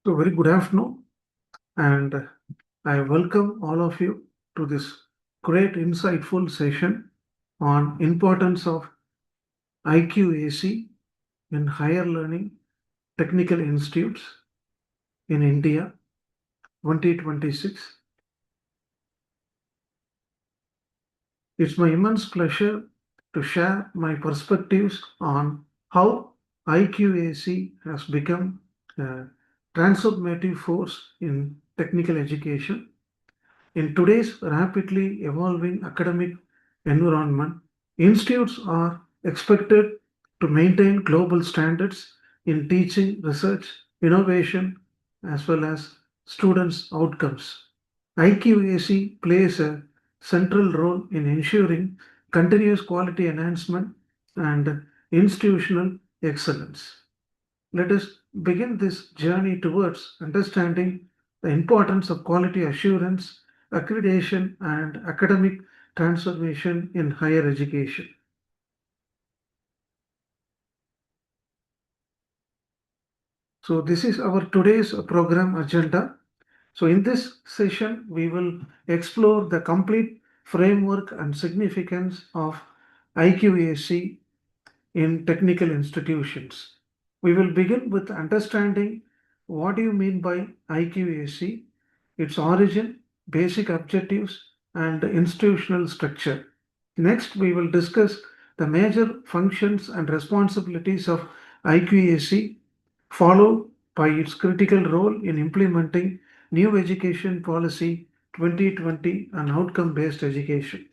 So very good afternoon, and I welcome all of you to this great insightful session on importance of IQAC in higher learning technical institutes in India 2026. It's my immense pleasure to share my perspectives on how IQAC has become a transformative force in technical education. In today's rapidly evolving academic environment, institutes are expected to maintain global standards in teaching, research, innovation, as well as students' outcomes. IQAC plays a central role in ensuring continuous quality enhancement and institutional excellence. Let us begin this journey towards understanding the importance of quality assurance, accreditation, and academic transformation in higher education. So, this is our today's program agenda. So, in this session, we will explore the complete framework and significance of IQAC in technical institutions. We will begin with understanding what do you mean by IQAC, its origin, basic objectives, and institutional structure. Next, we will discuss the major functions and responsibilities of IQAC, followed by its critical role in implementing new education policy 2020 and outcome-based education.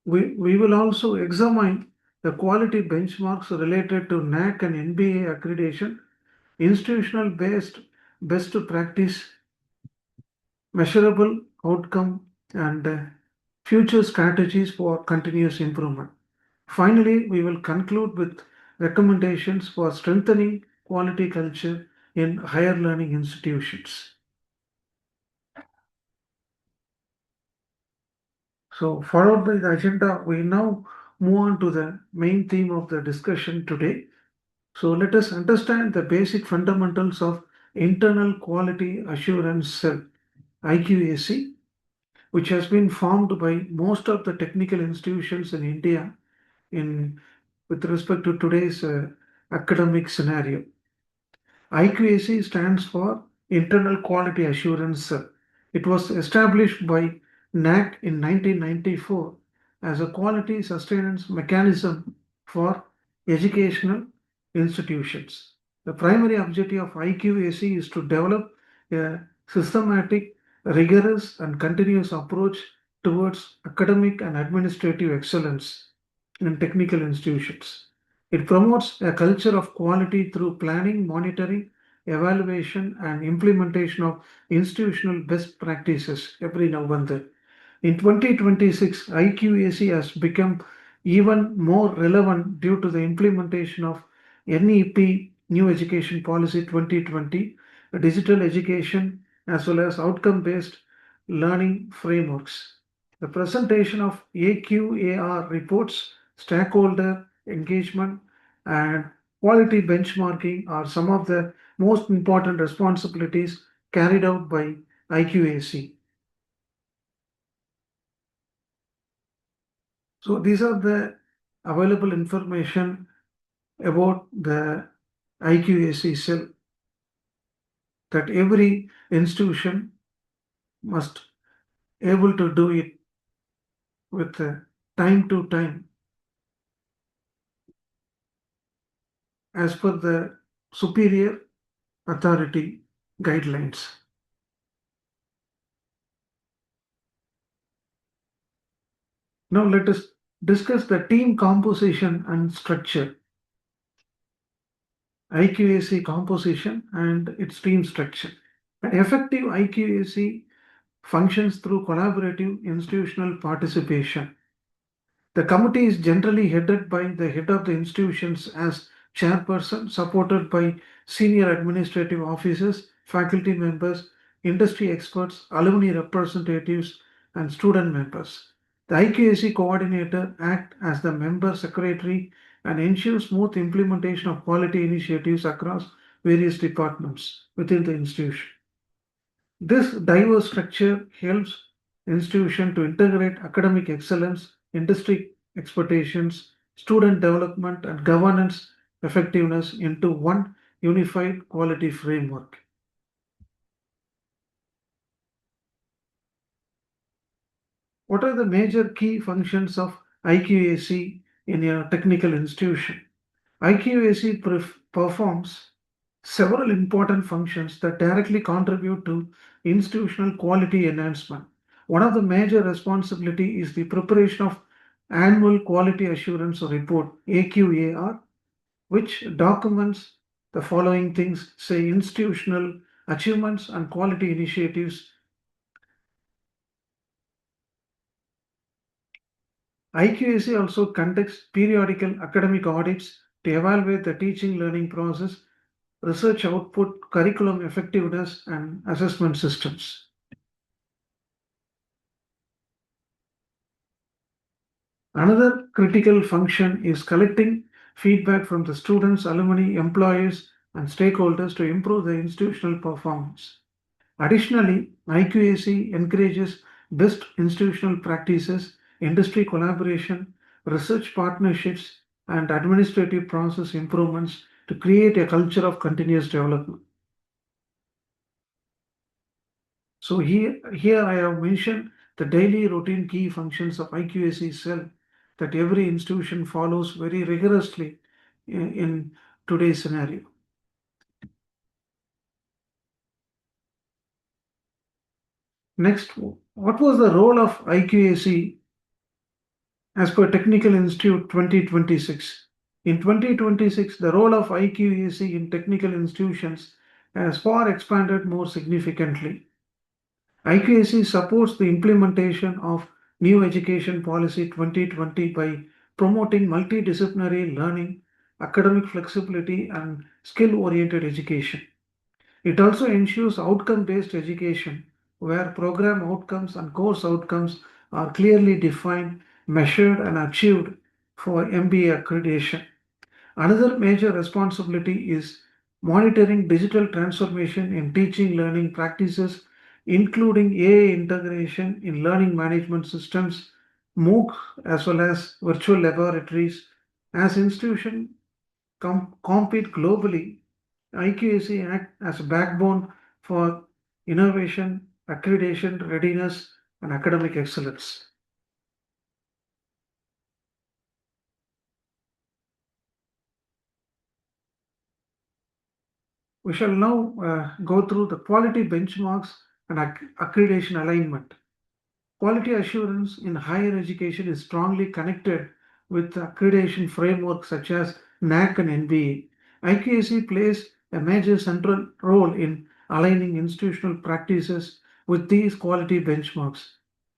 We will also examine the quality benchmarks related to NAC and NBA accreditation, institutional based best practice, measurable outcome, and future strategies for continuous improvement. Finally, we will conclude with recommendations for strengthening quality culture in higher learning institutions. So, followed by the agenda, we now move on to the main theme of the discussion today. So, let us understand the basic fundamentals of internal quality assurance cell, IQAC, which has been formed by most of the technical institutions in India in with respect to today's academic scenario. IQAC stands for Internal Quality Assurance Cell. It was established by NAC in 1994 as a quality sustenance mechanism for educational institutions. The primary objective of IQAC is to develop a systematic, rigorous, and continuous approach towards academic and administrative excellence in technical institutions. It promotes a culture of quality through planning, monitoring, evaluation, and implementation of institutional best practices every now and then. In 2026, IQAC has become even more relevant due to the implementation of NEP, New Education Policy 2020, digital education, as well as outcome based learning frameworks. The presentation of AQAR reports, stakeholder engagement, and quality benchmarking are some of the most important responsibilities carried out by IQAC. So these are the available information about the IQAC cell that every institution must able to do it with time to time as per the superior authority guidelines. Now let us discuss the team composition and structure. IQAC composition and its team structure. An effective IQAC functions through collaborative institutional participation. The committee is generally headed by the head of the institutions as chairperson, supported by senior administrative officers, faculty members, industry experts, alumni representatives, and student members. The IQAC coordinator acts as the member secretary and ensure smooth implementation of quality initiatives across various departments within the institution. This diverse structure helps institution to integrate academic excellence, industry expectations, student development, and governance effectiveness into one unified quality framework. What are the major key functions of IQAC in a technical institution? IQAC performs several important functions that directly contribute to institutional quality enhancement. One of the major responsibility is the preparation of annual quality assurance report AQAR, which documents the following things, say institutional achievements and quality initiatives. IQAC also conducts periodical academic audits to evaluate the teaching learning process, research output, curriculum effectiveness, and assessment systems. Another critical function is collecting feedback from the students, alumni, employees, and stakeholders to improve the institutional performance. Additionally, IQAC encourages best institutional practices, industry collaboration, research partnerships, and administrative process improvements to create a culture of continuous development. So here I have mentioned the daily routine key functions of IQAC cell that every institution follows very rigorously in today's scenario. Next, what was the role of IQAC as per Technical Institute 2026? In 2026, the role of IQAC in technical institutions has far expanded more significantly. IQAC supports the implementation of New Education Policy 2020 by promoting multidisciplinary learning, academic flexibility, and skill oriented education. It also ensures outcome based education where program outcomes and course outcomes are clearly defined, measured, and achieved for MBA accreditation. Another major responsibility is monitoring digital transformation in teaching learning practices, including AI integration in learning management systems, MOOC, as well as virtual laboratories. As institutions compete globally, IQAC act as a backbone for innovation, accreditation, readiness, and academic excellence. We shall now go through the quality benchmarks and accreditation alignment. Quality assurance in higher education is strongly connected with accreditation frameworks such as NAC and NBA. IQAC plays a major central role in aligning institutional practices with these quality benchmarks.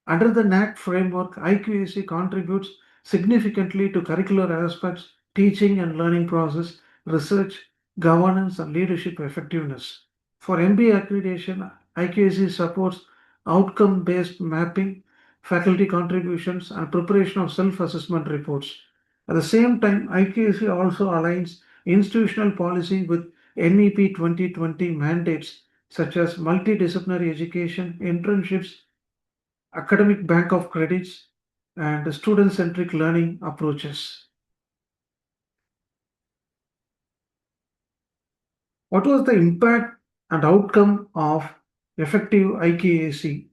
Under the NAC framework, IQAC contributes significantly to curricular aspects, teaching and learning process, research, governance, and leadership effectiveness. For MBA accreditation, IQAC supports outcome based mapping, faculty contributions, and preparation of self assessment reports. At the same time, IQAC also aligns institutional policy with NEP 2020 mandates such as multidisciplinary education, internships, academic bank of credits, and student centric learning approaches. What was the impact and outcome of effective IQAC?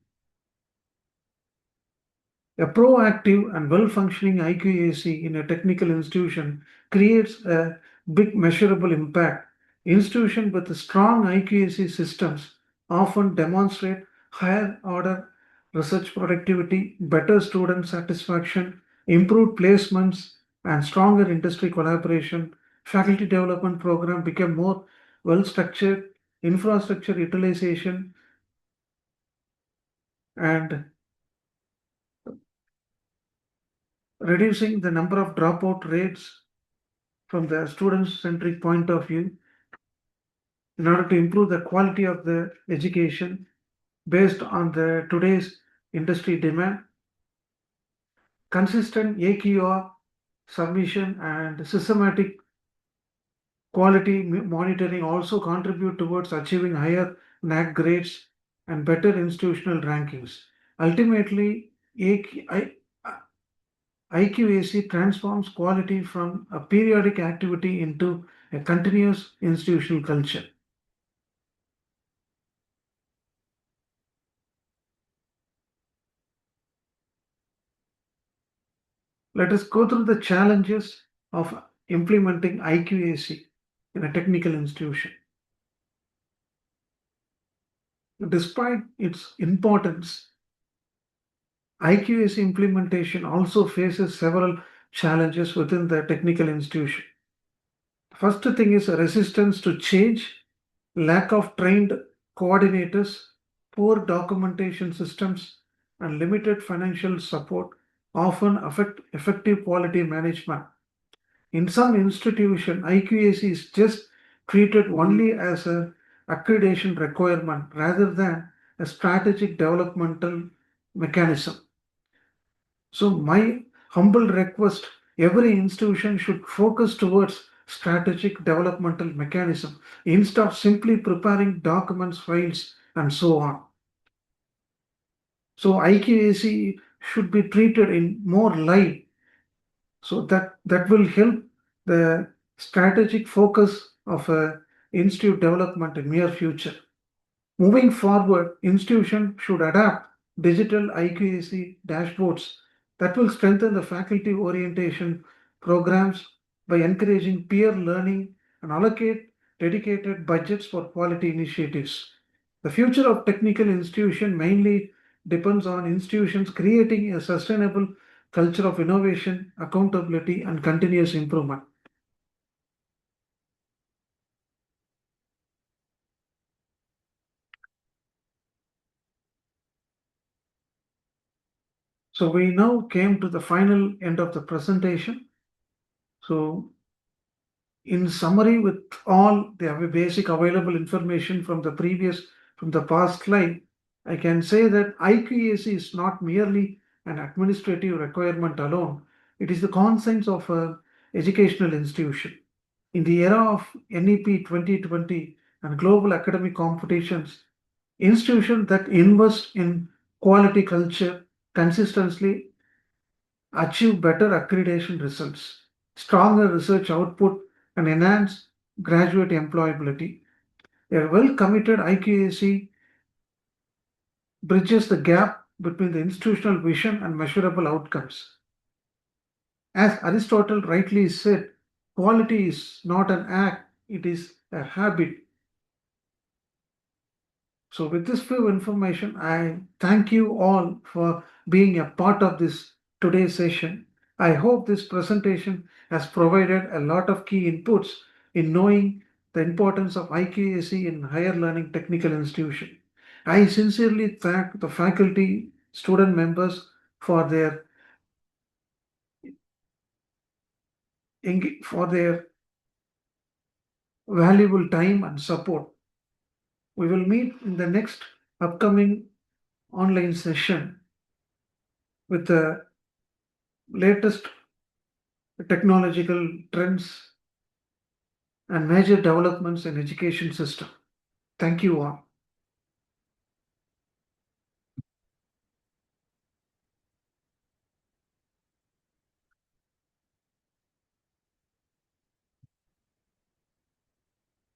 A proactive and well functioning IQAC in a technical institution creates a big measurable impact. Institutions with strong IQAC systems often demonstrate higher order research productivity, better student satisfaction, improved placements, and stronger industry collaboration. Faculty development program become more well structured, infrastructure utilization, and reducing the number of dropout rates from the student-centric point of view in order to improve the quality of the education based on the today's industry demand. Consistent AQR submission, and systematic quality monitoring also contribute towards achieving higher NAC grades and better institutional rankings. Ultimately, IQAC transforms quality from a periodic activity into a continuous institutional culture. Let us go through the challenges of implementing IQAC in a technical institution. Despite its importance, IQAC implementation also faces several challenges within the technical institution. First thing is resistance to change, lack of trained coordinators, poor documentation systems, and limited financial support often affect effective quality management. In some institution, IQAC is just treated only as a accreditation requirement rather than a strategic developmental mechanism. So my humble request, every institution should focus towards strategic developmental mechanism instead of simply preparing documents, files, and so on. So IQAC should be treated in more light, so that will help the strategic focus of a institute development in near future. Moving forward, institutions should adapt digital IQAC dashboards that will strengthen the faculty orientation programs by encouraging peer learning and allocate dedicated budgets for quality initiatives. The future of technical institution mainly depends on institutions creating a sustainable culture of innovation, accountability, and continuous improvement. So we now came to the final end of the presentation. So in summary, with all the basic available information from the past slide, I can say that IQAC is not merely an administrative requirement alone. It is the conscience of an educational institution. In the era of NEP 2020 and global academic competitions, institutions that invest in quality culture consistently achieve better accreditation results, stronger research output, and enhance graduate employability. A well committed IQAC bridges the gap between the institutional vision and measurable outcomes. As Aristotle rightly said, quality is not an act, it is a habit. So, with this few information, I thank you all for being a part of this today's session. I hope this presentation has provided a lot of key inputs in knowing the importance of IQAC in higher learning technical institution. I sincerely thank the faculty, student members for for their valuable time and support. We will meet in the next upcoming online session with the latest technological trends and major developments in education system. Thank you all.